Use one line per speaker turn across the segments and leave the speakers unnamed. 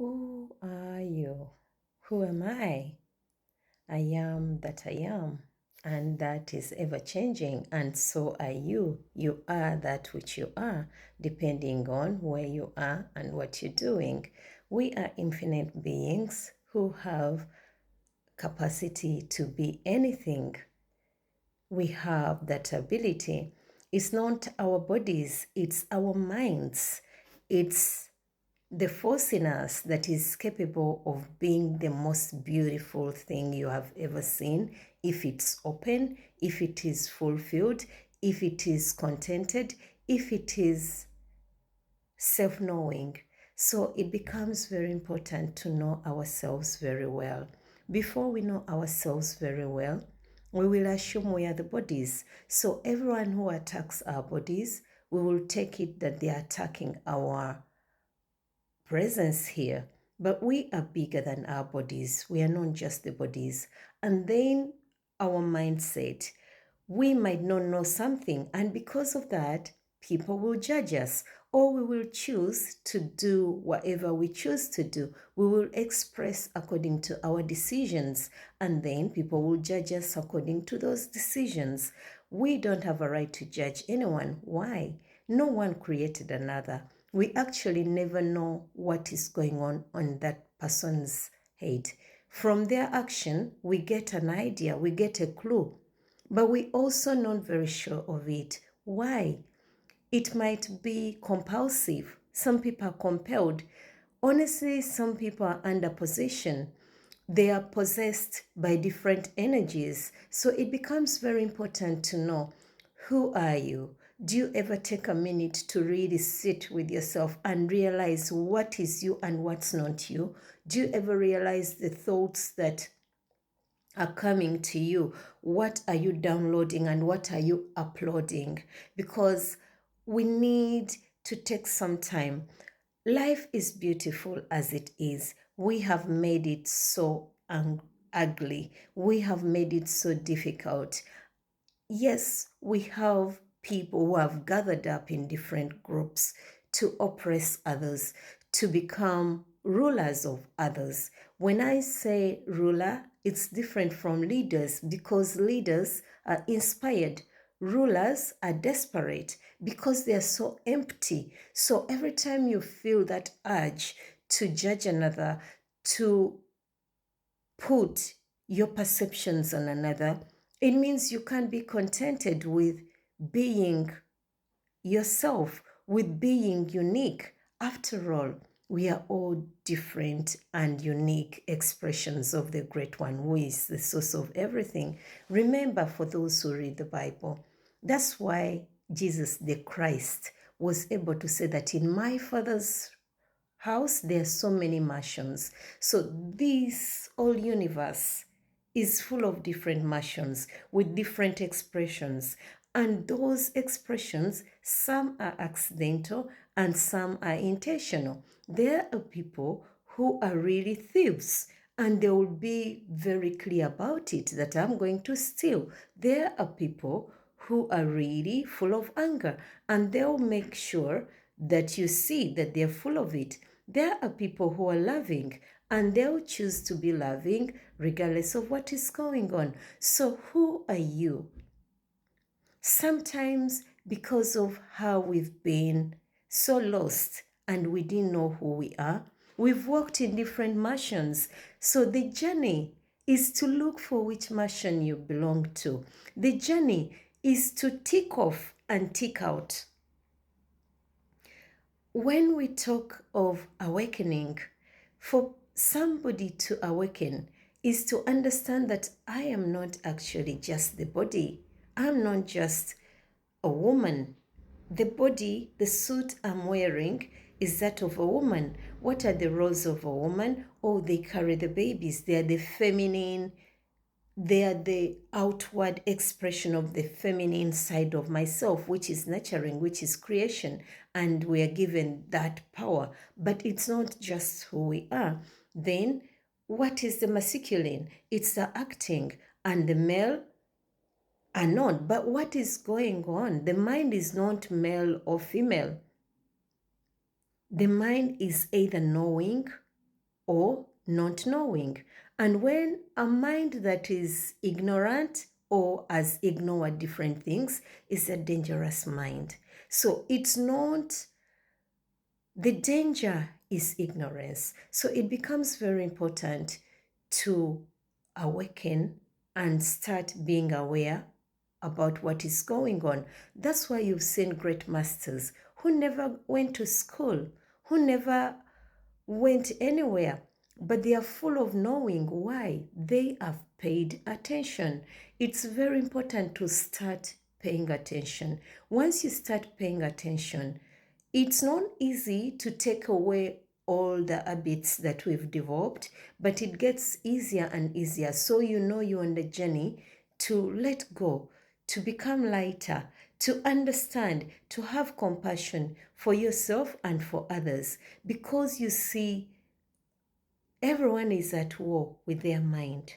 Who are you? Who am I? I am that I am, and that is ever changing, and so are you. You are that which you are, depending on where you are and what you're doing. We are infinite beings who have capacity to be anything. We have that ability. It's not our bodies, it's our minds. It's the force in us that is capable of being the most beautiful thing you have ever seen, if it's open, if it is fulfilled, if it is contented, if it is self-knowing. So it becomes very important to know ourselves very well. Before we know ourselves very well, we will assume we are the bodies. So everyone who attacks our bodies, we will take it that they are attacking our presence here. But we are bigger than our bodies. We are not just the bodies. And then our mindset. We might not know something, and because of that, people will judge us, or we will choose to do whatever we choose to do. We will express according to our decisions, and then people will judge us according to those decisions. We don't have a right to judge anyone. Why? No one created another. We actually never know what is going on that person's head. From their action, we get an idea, we get a clue, but we also not very sure of it. Why? It might be compulsive. Some people are compelled. Honestly, some people are under possession. They are possessed by different energies. So it becomes very important to know, who are you? Do you ever take a minute to really sit with yourself and realize what is you and what's not you? Do you ever realize the thoughts that are coming to you? What are you downloading and what are you uploading? Because we need to take some time. Life is beautiful as it is. We have made it so ugly. We have made it so difficult. Yes, we have people who have gathered up in different groups to oppress others, to become rulers of others. When I say ruler, it's different from leaders, because leaders are inspired. Rulers are desperate because they are so empty. So every time you feel that urge to judge another, to put your perceptions on another, it means you can't be contented with being yourself, with being unique. After all, we are all different and unique expressions of the Great One, who is the source of everything. Remember, for those who read the Bible, that's why Jesus the Christ was able to say that in my Father's house there are so many mansions. So this whole universe is full of different mansions with different expressions, and those expressions, some are accidental and some are intentional. There are people who are really thieves, and they will be very clear about it, that I'm going to steal. There are people who are really full of anger, and they'll make sure that you see that they're full of it. There are people who are loving, and they'll choose to be loving regardless of what is going on. So who are you? Sometimes, because of how we've been so lost and we didn't know who we are, we've walked in different mansions. So the journey is to look for which mansion you belong to. The journey is to tick off and tick out. When we talk of awakening, for somebody to awaken is to understand that I am not actually just the body. I'm not just a woman. The body, the suit I'm wearing, is that of a woman. What are the roles of a woman? Oh, they carry the babies. They are the feminine. They are the outward expression of the feminine side of myself, which is nurturing, which is creation. And we are given that power. But it's not just who we are. Then, what is the masculine? It's the acting. And the male are not. But what is going on? The mind is not male or female. The mind is either knowing or not knowing. And when a mind that is ignorant or has ignored different things is a dangerous mind. So it's not, the danger is ignorance. So it becomes very important to awaken and start being aware about what is going on. That's why you've seen great masters who never went to school, who never went anywhere, but they are full of knowing. Why? They have paid attention. It's very important to start paying attention. Once you start paying attention, it's not easy to take away all the habits that we've developed, but it gets easier and easier. So you know you're on the journey to let go, to become lighter, to understand, to have compassion for yourself and for others. Because you see, everyone is at war with their mind.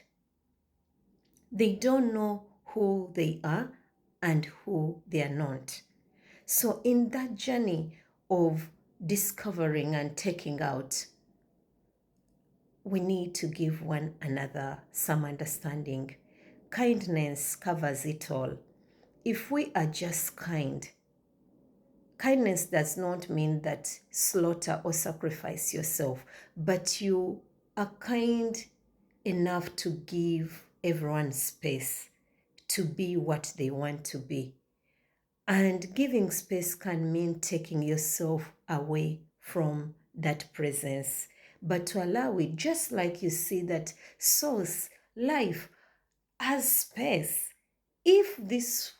They don't know who they are and who they are not. So in that journey of discovering and taking out, we need to give one another some understanding. Kindness covers it all. If we are just kind, kindness does not mean that slaughter or sacrifice yourself, but you are kind enough to give everyone space to be what they want to be. And giving space can mean taking yourself away from that presence, but to allow it, just like you see that source, life has space. If this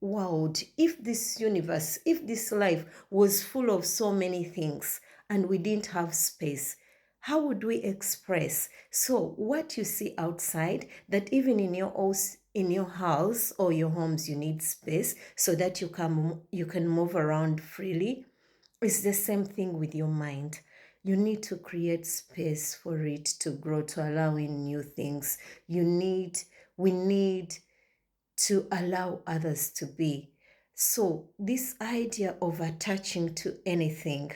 world, if this universe, if this life was full of so many things and we didn't have space, how would we express? So what you see outside, that even in your house or your homes you need space so that you can move around freely, is the same thing with your mind. You need to create space for it to grow, to allow in new things. We need to allow others to be. So this idea of attaching to anything,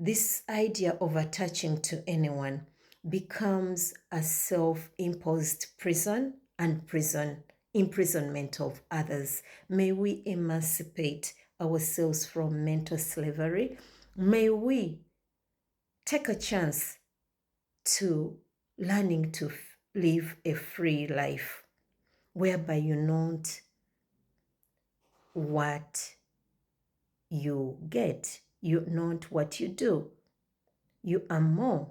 this idea of attaching to anyone becomes a self-imposed prison and imprisonment of others. May we emancipate ourselves from mental slavery. May we take a chance to learning to live a free life, whereby you not what you get, you not what you do. You are more.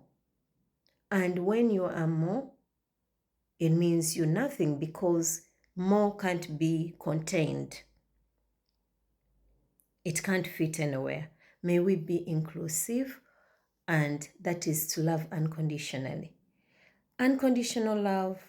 And when you are more, it means you're nothing, because more can't be contained. It can't fit anywhere. May we be inclusive, and that is to love unconditionally. Unconditional love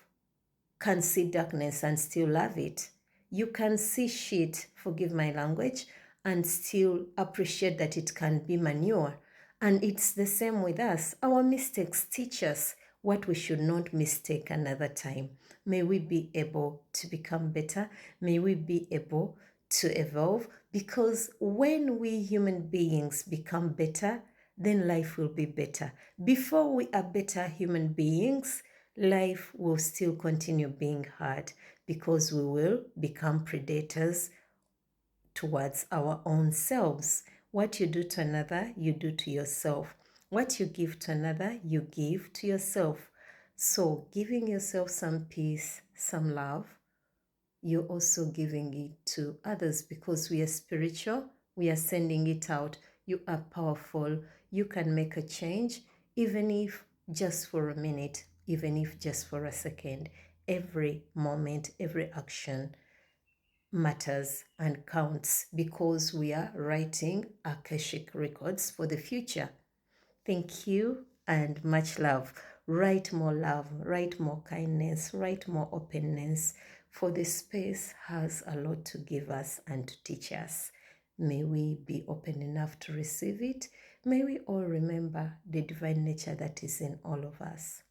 can see darkness and still love it. You can see shit, forgive my language, and still appreciate that it can be manure. And it's the same with us. Our mistakes teach us what we should not mistake another time. May we be able to become better. May we be able to evolve, because when we human beings become better, then life will be better. Before we are better human beings, life will still continue being hard, because we will become predators towards our own selves. What you do to another, you do to yourself. What you give to another, you give to yourself. So giving yourself some peace, some love, you're also giving it to others, because we are spiritual. We are sending it out. You are powerful. You can make a change, even if just for a minute, even if just for a second. Every moment, every action matters and counts, because we are writing Akashic records for the future. Thank you and much love, write more kindness, write more openness, for the space has a lot to give us and to teach us. May we be open enough to receive it. May we all remember the divine nature that is in all of us.